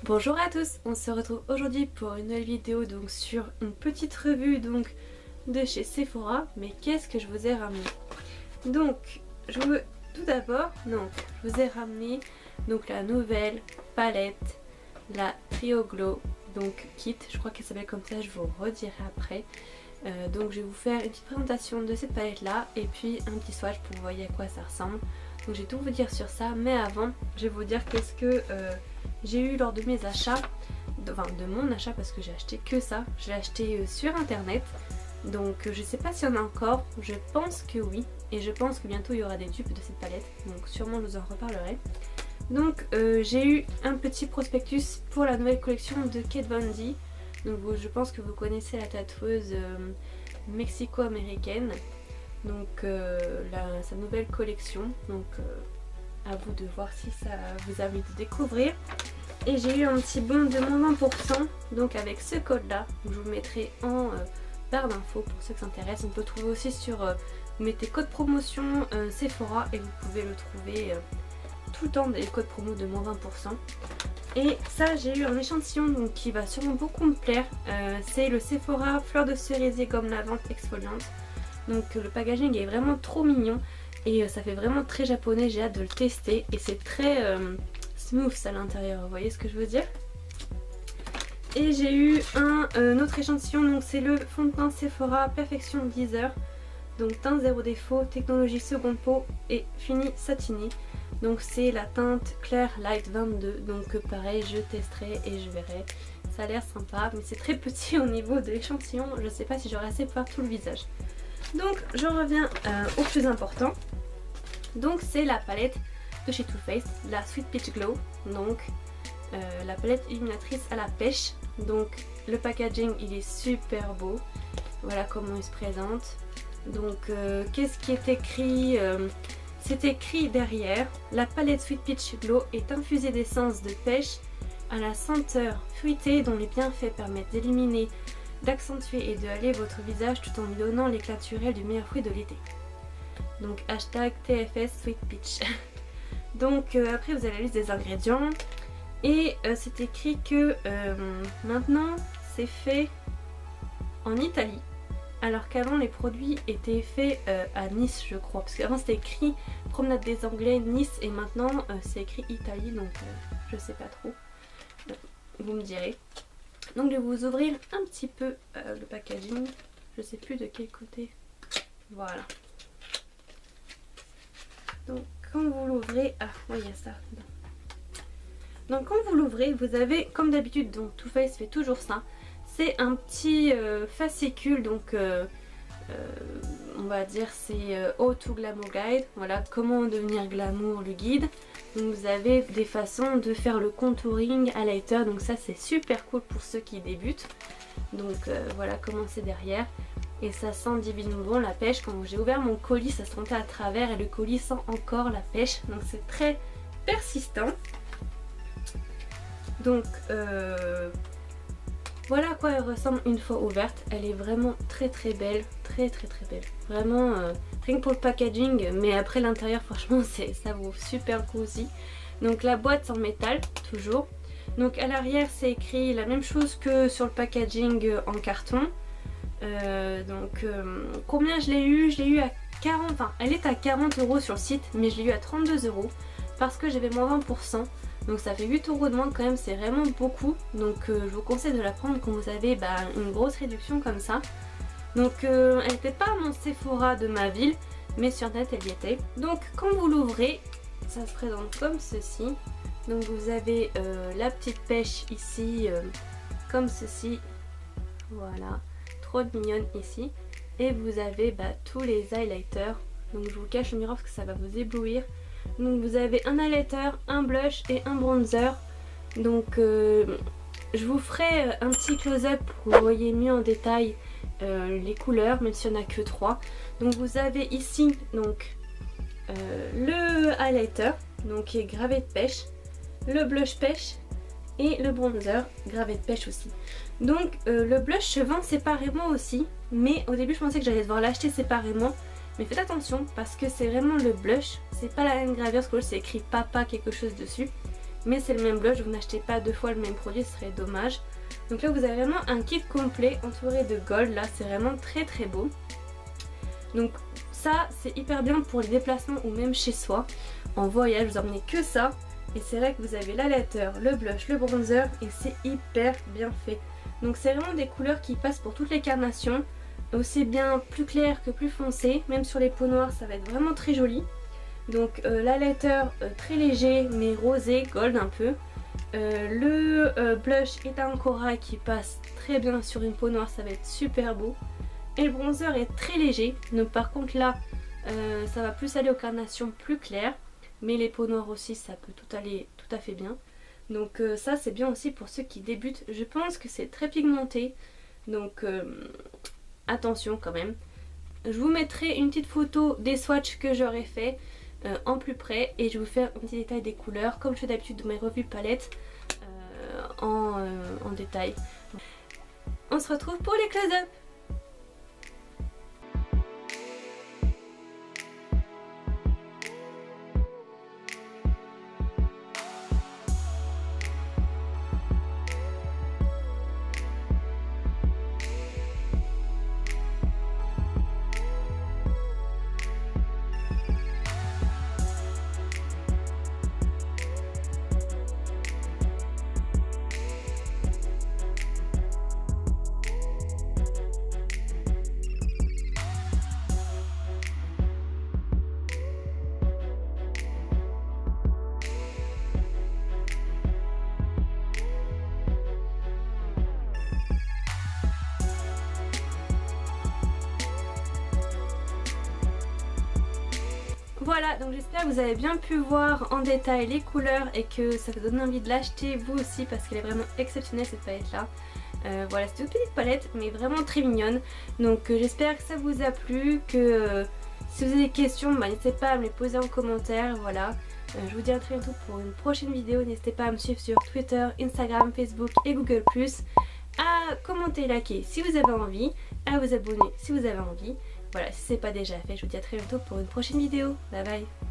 Bonjour à tous, on se retrouve aujourd'hui pour une nouvelle vidéo donc sur une petite revue donc de chez Sephora. Mais qu'est-ce que je vous ai ramené? Donc je vous ai ramené donc la nouvelle palette, la Trio Glow donc kit, je crois qu'elle s'appelle comme ça, je vous redirai après. Donc je vais vous faire une petite présentation de cette palette là et puis un petit swatch pour que vous voyez à quoi ça ressemble. Donc je vais tout vous dire sur ça, mais avant je vais vous dire qu'est-ce que j'ai eu lors de mes achats, de mon achat, parce que j'ai acheté que ça. Je l'ai acheté sur internet, donc je sais pas s'il y en a encore, je pense que oui, et je pense que bientôt il y aura des dupes de cette palette, donc sûrement je vous en reparlerai. Donc j'ai eu un petit prospectus pour la nouvelle collection de Kat Von D. Donc je pense que vous connaissez la tatoueuse mexico-américaine, donc sa nouvelle collection, donc à vous de voir si ça vous a envie de découvrir. Et j'ai eu un petit bon de moins 20%, donc avec ce code là, je vous le mettrai en barre d'infos pour ceux que ça intéresse. On peut le trouver aussi sur, vous mettez code promotion Sephora et vous pouvez le trouver tout le temps, des codes promo de moins 20%. Et ça, j'ai eu un échantillon donc qui va sûrement beaucoup me plaire, c'est le Sephora fleur de cerisier gomme lavante exfoliante. Donc le packaging est vraiment trop mignon et ça fait vraiment très japonais, j'ai hâte de le tester et c'est très smooth à l'intérieur, vous voyez ce que je veux dire. Et j'ai eu un autre échantillon, donc c'est le fond de teint Sephora Perfection 10 heures, donc teint zéro défaut, technologie seconde peau et fini satiné. Donc c'est la teinte claire light 22, donc pareil je testerai et je verrai. Ça a l'air sympa mais c'est très petit au niveau de l'échantillon, je sais pas si j'aurai assez pour faire tout le visage. Donc je reviens au plus important, donc c'est la palette de chez Too Faced, la Sweet Peach Glow, donc la palette illuminatrice à la pêche. Donc le packaging il est super beau, voilà comment il se présente. Donc qu'est-ce qui est écrit? C'est écrit derrière: la palette Sweet Peach Glow est infusée d'essence de pêche à la senteur fruitée dont les bienfaits permettent d'éliminer, d'accentuer et de haler votre visage tout en lui donnant l'éclat naturel du meilleur fruit de l'été. Donc hashtag TFS Sweet Peach. Donc après vous avez la liste des ingrédients et c'est écrit que maintenant c'est fait en Italie, alors qu'avant les produits étaient faits à Nice je crois, parce qu'avant c'était écrit promenade des Anglais Nice et maintenant c'est écrit Italie, donc je sais pas trop, vous me direz. Donc je vais vous ouvrir un petit peu le packaging, je sais plus de quel côté, voilà. Donc quand vous l'ouvrez, ah oui il y a ça. Donc quand vous l'ouvrez, vous avez comme d'habitude, donc Too Faced fait toujours ça, c'est un petit fascicule, donc on va dire c'est How to Glamour Guide, voilà comment devenir glamour le guide. Donc vous avez des façons de faire le contouring, highlighter, donc ça c'est super cool pour ceux qui débutent. Donc voilà comment c'est derrière. Et ça sent divinement bon la pêche. Quand j'ai ouvert mon colis ça sentait à travers et le colis sent encore la pêche, donc c'est très persistant. Donc voilà à quoi elle ressemble une fois ouverte. Elle est vraiment très belle, très belle. Vraiment rien que pour le packaging, mais après l'intérieur franchement ça vaut super cosy. Donc la boîte en métal toujours. Donc à l'arrière c'est écrit la même chose que sur le packaging en carton. Combien je l'ai eu? Je l'ai eu à 40, enfin elle est à 40 € sur le site, mais je l'ai eu à 32 € parce que j'avais moins 20%. Donc ça fait 8 € de moins quand même, c'est vraiment beaucoup. Donc je vous conseille de la prendre quand vous avez une grosse réduction comme ça. Donc elle n'était pas à mon Sephora de ma ville, mais sur internet elle y était. Donc quand vous l'ouvrez, ça se présente comme ceci. Donc vous avez la petite pêche ici, comme ceci. Voilà, trop mignonne ici. Et vous avez tous les highlighters. Donc je vous cache le miroir parce que ça va vous éblouir. Donc vous avez un highlighter, un blush et un bronzer. Donc je vous ferai un petit close-up pour que vous voyez mieux en détail les couleurs, même s'il n'y en a que 3. Donc vous avez ici donc le highlighter, donc qui est gravé de pêche, le blush pêche et le bronzer gravé de pêche aussi. Donc le blush se vend séparément aussi, mais au début je pensais que j'allais devoir l'acheter séparément. Mais faites attention parce que c'est vraiment le blush, c'est pas la même gravure, parce que c'est écrit papa quelque chose dessus. mais c'est le même blush, vous n'achetez pas 2 fois le même produit, ce serait dommage. Donc là vous avez vraiment un kit complet entouré de gold, là c'est vraiment très très beau. Donc ça c'est hyper bien pour les déplacements ou même chez soi. En voyage vous emmenez que ça et c'est vrai que vous avez l'highlighter, le blush, le bronzer et c'est hyper bien fait. Donc c'est vraiment des couleurs qui passent pour toutes les carnations, aussi bien plus clair que plus foncé, même sur les peaux noires ça va être vraiment très joli. Donc l'highlighter très léger mais rosé, gold un peu. Le blush est un corail qui passe très bien sur une peau noire, ça va être super beau. Et le bronzer est très léger, donc par contre là ça va plus aller aux carnations plus claires, mais les peaux noires aussi ça peut tout aller tout à fait bien. Donc ça c'est bien aussi pour ceux qui débutent. Je pense que c'est très pigmenté, donc attention quand même. Je vous mettrai une petite photo des swatchs que j'aurais fait en plus près et je vais vous faire un petit détail des couleurs comme je fais d'habitude de mes revues palettes en détail. On se retrouve pour les close-up. Voilà, donc j'espère que vous avez bien pu voir en détail les couleurs et que ça vous donne envie de l'acheter vous aussi parce qu'elle est vraiment exceptionnelle cette palette là. Voilà, c'est une petite palette mais vraiment très mignonne. Donc j'espère que ça vous a plu, que si vous avez des questions, n'hésitez pas à me les poser en commentaire. Voilà, je vous dis à très bientôt pour une prochaine vidéo. N'hésitez pas à me suivre sur Twitter, Instagram, Facebook et Google+, à commenter, liker si vous avez envie, à vous abonner si vous avez envie. Voilà, si ce n'est pas déjà fait, je vous dis à très bientôt pour une prochaine vidéo. Bye bye.